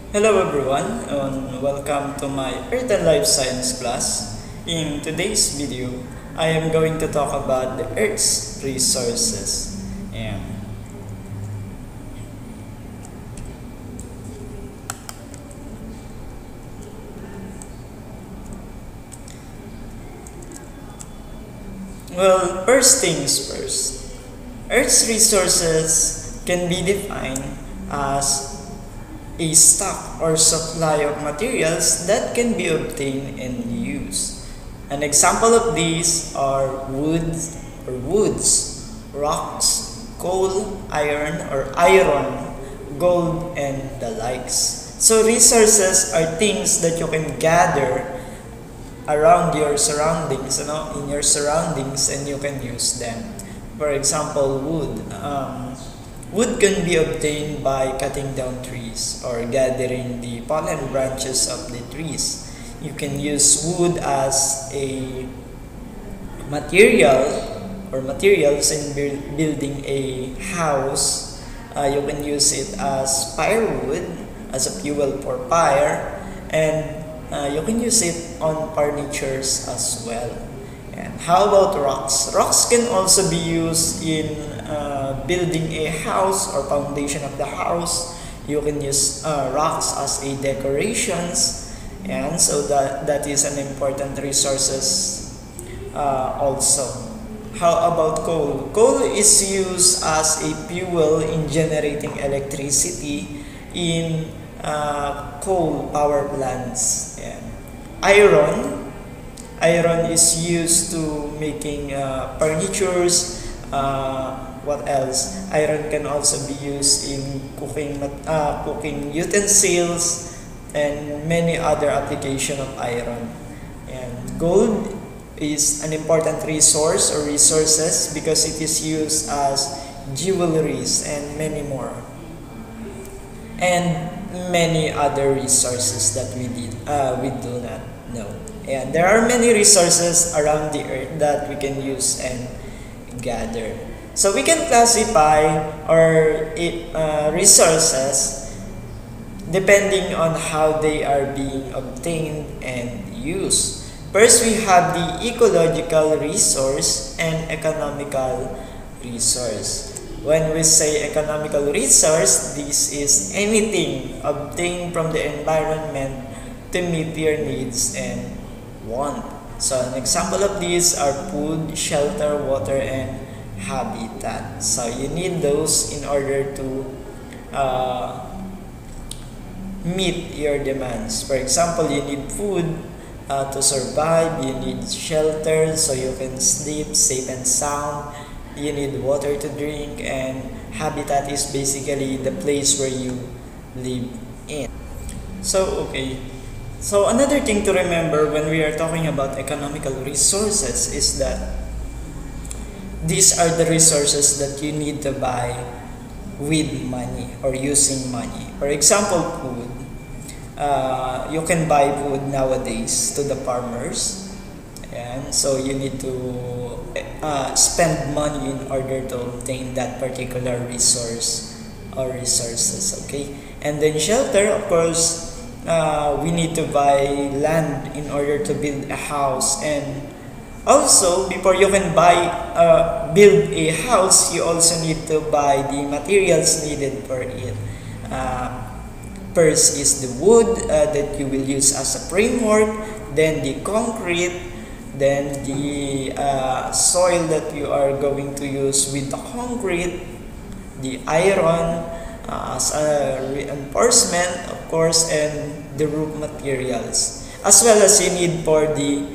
Hello everyone and welcome to my Earth and Life Science class. In today's video, I am going to talk about the Earth's resources. And first things first. Earth's resources can be defined as a stock or supply of materials that can be obtained and used. An example of these are woods, rocks, coal, iron, gold, and the likes. So resources are things that you can gather around your surroundings, in your surroundings, and you can use them. For example, wood. Wood can be obtained by cutting down trees or gathering the pollen branches of the trees. You can use wood as a materials in building a house. You can use it as firewood, as a fuel for fire, and you can use it on furnitures as well. And how about rocks? Rocks can also be used in building a house or foundation of the house. You can use rocks as a decorations, and so that is an important resources also. How about coal? Coal is used as a fuel in generating electricity in coal power plants. And iron is used to making furnitures. What else? Iron can also be used in cooking utensils and many other application of iron. And gold is an important resource or resources because it is used as jewelries and many more. And many other resources that we do not know. And there are many resources around the earth that we can use and gather. So we can classify our resources depending on how they are being obtained and used. First, we have the ecological resource and economical resource. When we say economical resource, this is anything obtained from the environment to meet your needs and want. So an example of these are food, shelter, water, and habitat. So you need those in order to meet your demands. For example, you need food to survive, you need shelter so you can sleep safe and sound, you need water to drink, and habitat is basically the place where you live in. So another thing to remember when we are talking about economical resources is that these are the resources that you need to buy with money or using money. For example, food. You can buy food nowadays to the farmers, and so you need to spend money in order to obtain that particular resource or resources. Okay, and then shelter, of course. We need to buy land in order to build a house, and also before you can build a house, you also need to buy the materials needed for it. First is the wood that you will use as a framework, then the concrete, then the soil that you are going to use with the concrete, the iron as a reinforcement, of course, and the roof materials, as well as you need for the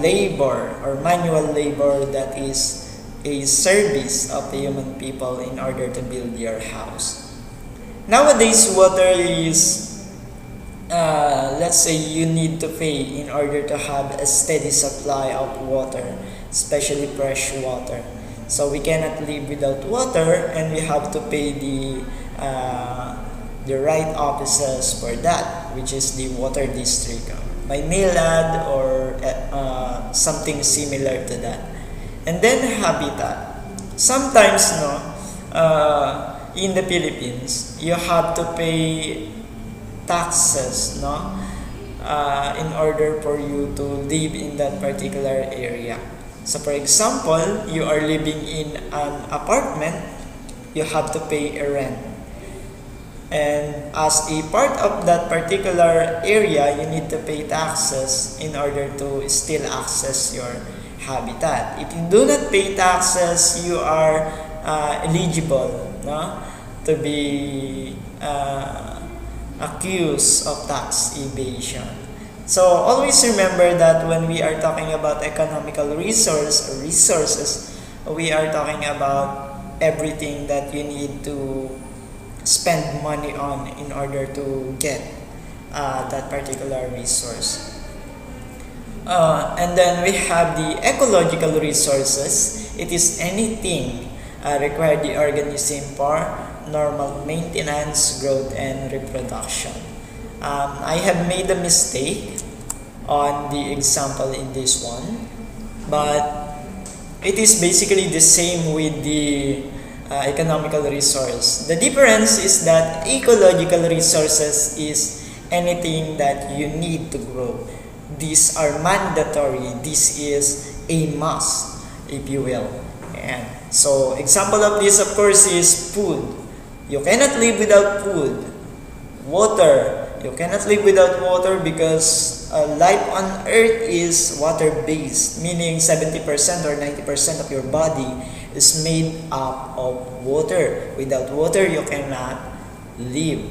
labor or manual labor, that is a service of the human people in order to build your house. Nowadays, water is, let's say you need to pay in order to have a steady supply of water, especially fresh water. So we cannot live without water, and we have to pay the right offices for that, which is the water district, Maynilad or something similar to that. And then habitat. Sometimes in the Philippines, you have to pay taxes, no? In order for you to live in that particular area. So for example, you are living in an apartment, you have to pay a rent. And as a part of that particular area, you need to pay taxes in order to still access your habitat. If you do not pay taxes, you are eligible, no, to be accused of tax evasion. So always remember that when we are talking about economical resources, we are talking about everything that you need to spend money on in order to get that particular resource. And then we have the ecological resources. It is anything required the organism for normal maintenance, growth, and reproduction. I have made a mistake on the example in this one, but it is basically the same with the economical resource. The difference is that ecological resources is anything that you need to grow. These are mandatory. This is a must, if you will. And so example of this, of course, is food. You cannot live without food. Water. You cannot live without water because life on earth is water-based, meaning 70% or 90% of your body is made up of water. Without water, you cannot live.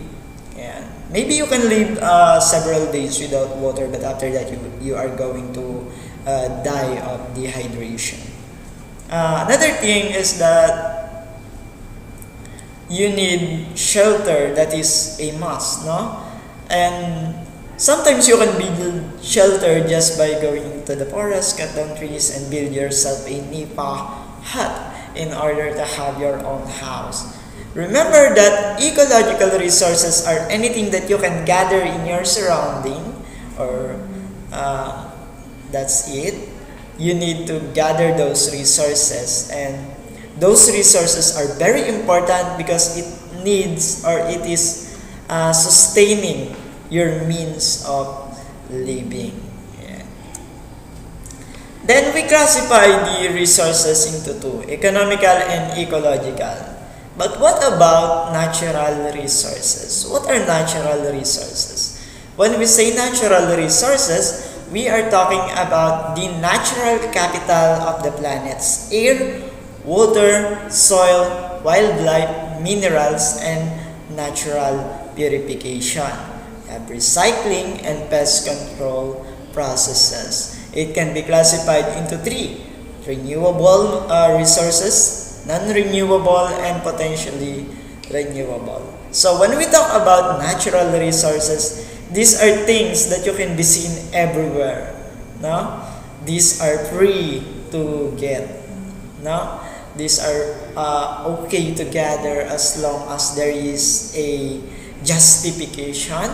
And maybe you can live several days without water, but after that, you are going to die of dehydration. Another thing is that you need shelter. That is a must, no? And sometimes you can build shelter just by going to the forest, cut down trees, and build yourself a nipa hut in order to have your own house. Remember that ecological resources are anything that you can gather in your surrounding, or that's it. You need to gather those resources, and those resources are very important because it needs, or it is sustaining your means of living. Yeah. Then we classify the resources into two, economical and ecological. But what about natural resources? What are natural resources? When we say natural resources, we are talking about the natural capital of the planet's air, water, soil, wildlife, minerals, and natural purification. We have recycling and pest control processes. It can be classified into three: renewable resources, non-renewable, and potentially renewable. So when we talk about natural resources, these are things that you can be seen everywhere. No? These are free to get. No? These are okay to gather as long as there is a justification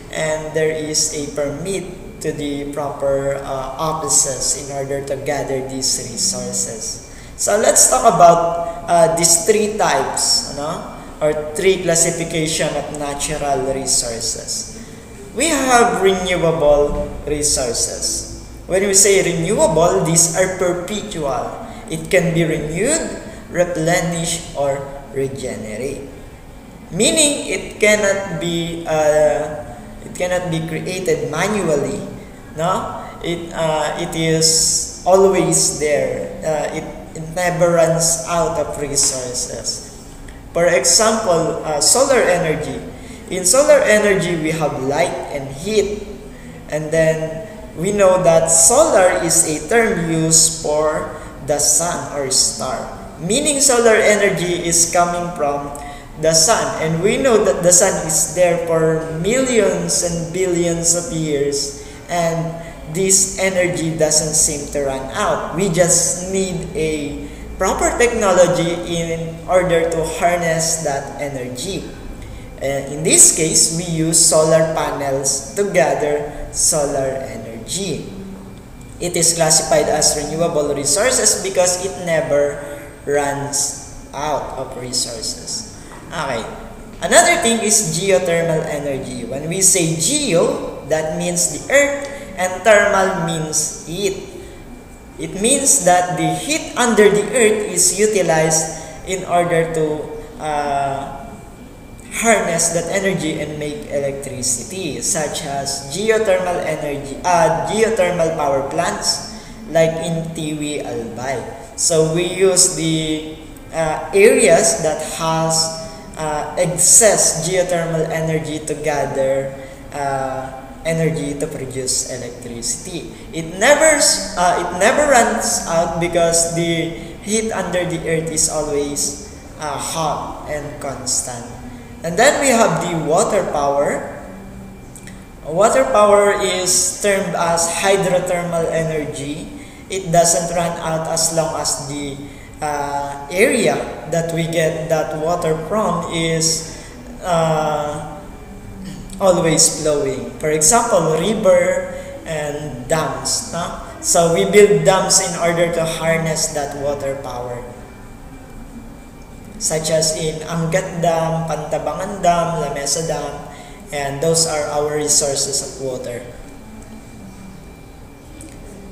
and there is a permit to the proper offices in order to gather these resources. So let's talk about these three types, or three classification of natural resources. We have renewable resources. When we say renewable, these are perpetual. It can be renewed, replenished, or regenerate. Meaning it cannot be created manually. No, it is always there. It never runs out of resources. For example, solar energy. In solar energy, we have light and heat. And then we know that solar is a term used for the sun or star. Meaning solar energy is coming from the sun. And we know that the sun is there for millions and billions of years. And this energy doesn't seem to run out. We just need a proper technology in order to harness that energy. In this case, we use solar panels to gather solar energy. It is classified as renewable resources because it never runs out of resources. Okay. Another thing is geothermal energy. When we say geo, that means the earth, and thermal means heat. It means that the heat under the earth is utilized in order to harness that energy and make electricity, such as geothermal energy, geothermal power plants like in Tiwi, Albay. So we use the areas that has excess geothermal energy to gather energy to produce electricity. It never runs out because the heat under the earth is always hot and constant. And then we have the water power. Water power is termed as hydrothermal energy. It doesn't run out as long as the area that we get that water from is always flowing. For example, river and dams. No? So we build dams in order to harness that water power, such as in Amgat Dam, Pantabangan Dam, La Mesa Dam, and those are our resources of water.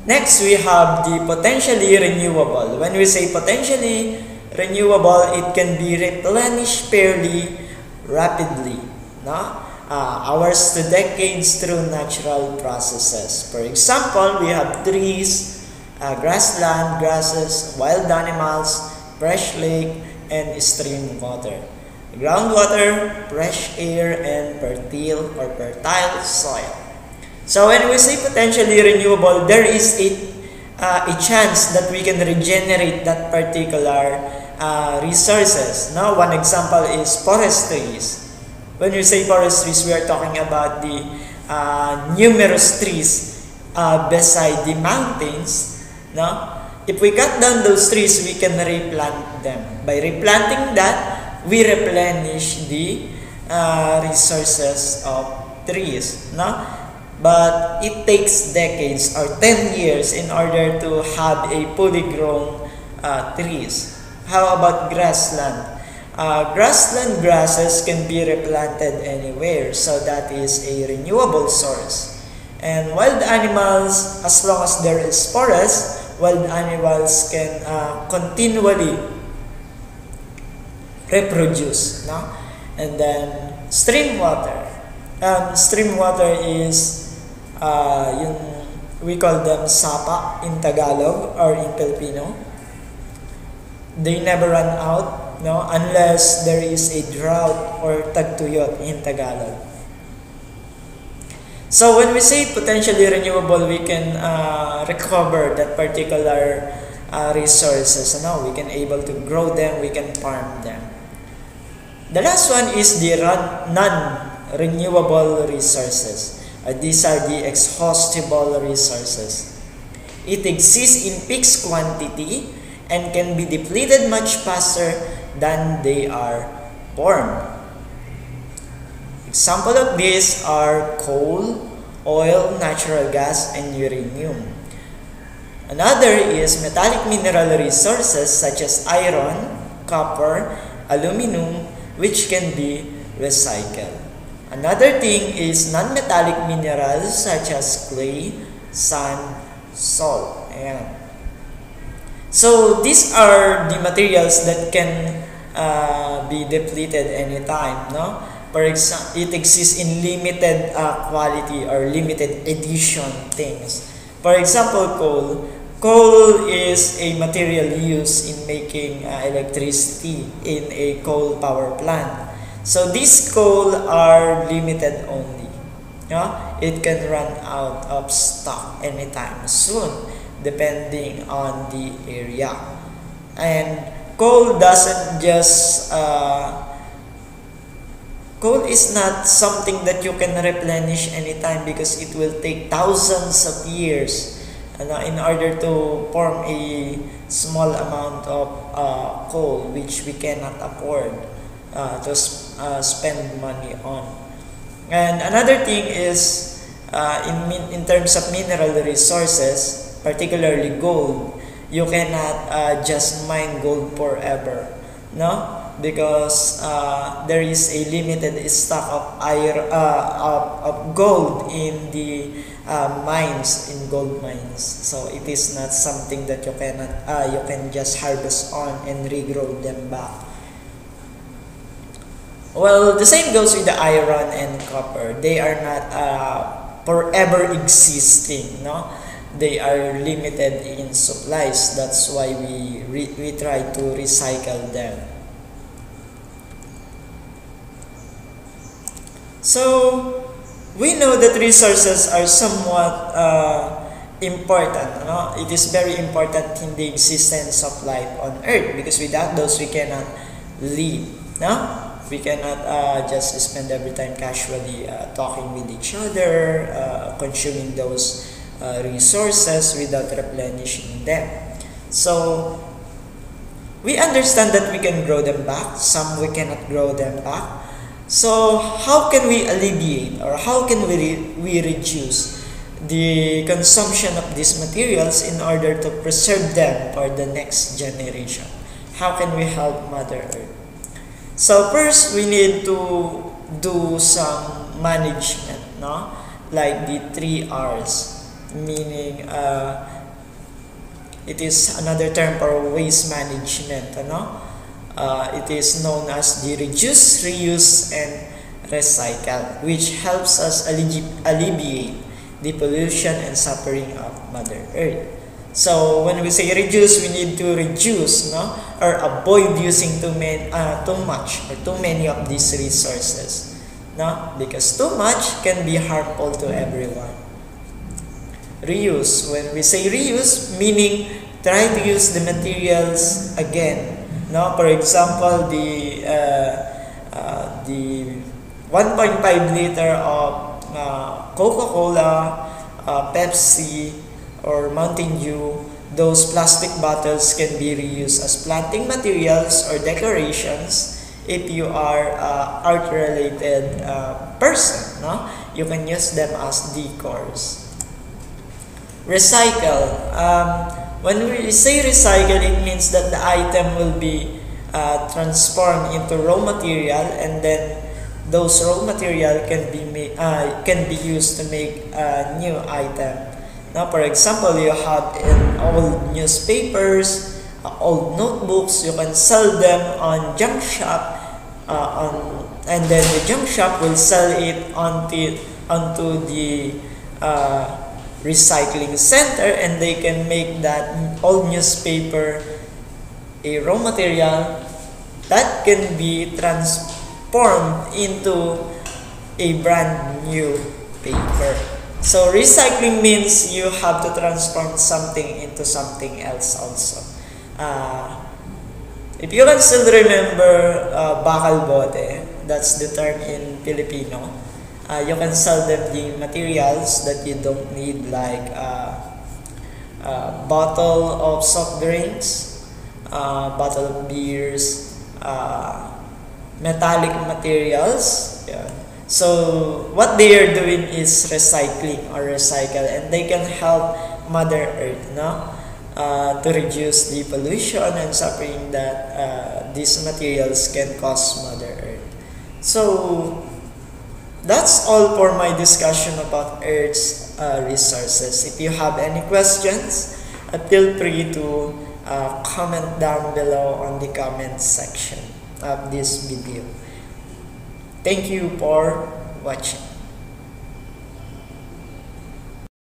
Next, we have the potentially renewable. When we say potentially renewable, it can be replenished fairly rapidly, no? Hours to decades through natural processes. For example, we have trees, grassland, grasses, wild animals, fresh lake, and stream water. Groundwater, fresh air, and fertile soil. So when we say potentially renewable, there is a chance that we can regenerate that particular resources. Now, one example is forestries. When we say forestries, we are talking about the numerous trees beside the mountains. No? If we cut down those trees, we can replant them. By replanting that, we replenish the resources of trees. No? But it takes decades or 10 years in order to have a fully grown trees. How about grassland? Grassland grasses can be replanted anywhere, so that is a renewable source. And wild animals, as long as there is forest, wild animals can continually reproduce. No? And then stream water. Stream water is we call them sapa in Tagalog or in Filipino. They never run out, no, unless there is a drought or tagtuyot in Tagalog. So when we say potentially renewable, we can recover that particular resources. No? We can able to grow them, we can farm them. The last one is the non-renewable resources. These are the exhaustible resources. It exists in fixed quantity and can be depleted much faster than they are formed. Example of these are coal, oil, natural gas, and uranium. Another is metallic mineral resources such as iron, copper, aluminum, which can be recycled. Another thing is non-metallic minerals such as clay, sand, salt. Ayan. So these are the materials that can be depleted anytime. No? For example, it exists in limited quality or limited edition things. For example, coal. Coal is a material used in making electricity in a coal power plant. So these coal are limited only. It can run out of stock anytime soon, depending on the area. And coal doesn't just coal is not something that you can replenish anytime because it will take thousands of years in order to form a small amount of coal, which we cannot afford to spend money on. And another thing is in terms of mineral resources, particularly gold, you cannot just mine gold forever. No, because there is a limited stock of iron, of gold in the mines, in gold mines. So it is not something that you cannot you can just harvest on and regrow them back. Well, the same goes with the iron and copper. They are not forever existing, no? They are limited in supplies. That's why we try to recycle them. So we know that resources are somewhat important. No? It is very important in the existence of life on Earth, because without those we cannot live. No? We cannot just spend every time casually talking with each other, consuming those resources without replenishing them. So we understand that we can grow them back. Some we cannot grow them back. So how can we alleviate, or how can we reduce the consumption of these materials in order to preserve them for the next generation? How can we help Mother Earth? So first, we need to do some management, no? Like the 3 R's, meaning it is another term for waste management, no? It is known as the reduce, reuse, and recycle, which helps us alleviate the pollution and suffering of Mother Earth. So when we say reduce, we need to reduce, no, or avoid using too much or too many of these resources, no, because too much can be harmful to everyone. Reuse, when we say reuse, meaning try to use the materials again, no. For example, the 1.5 liter of Coca-Cola, Pepsi, or Mountain Dew, those plastic bottles can be reused as planting materials or decorations. If you are art-related person, no, you can use them as decors. Recycle. When we say recycle, it means that the item will be transformed into raw material, and then those raw material can be used to make a new item. Now, for example, you have old newspapers, old notebooks. You can sell them on junk shop, and then the junk shop will sell it onto the recycling center, and they can make that old newspaper a raw material that can be transformed into a brand new paper. So recycling means you have to transform something into something else also. If you can still remember bakal bote, that's the term in Filipino. You can sell them the materials that you don't need, like bottle of soft drinks, bottle of beers, metallic materials. Yeah. So what they are doing is recycling or recycle, and they can help Mother Earth, no, to reduce the pollution and suffering that these materials can cause Mother Earth. So that's all for my discussion about Earth's resources. If you have any questions, feel free to comment down below on the comment section of this video. Thank you for watching.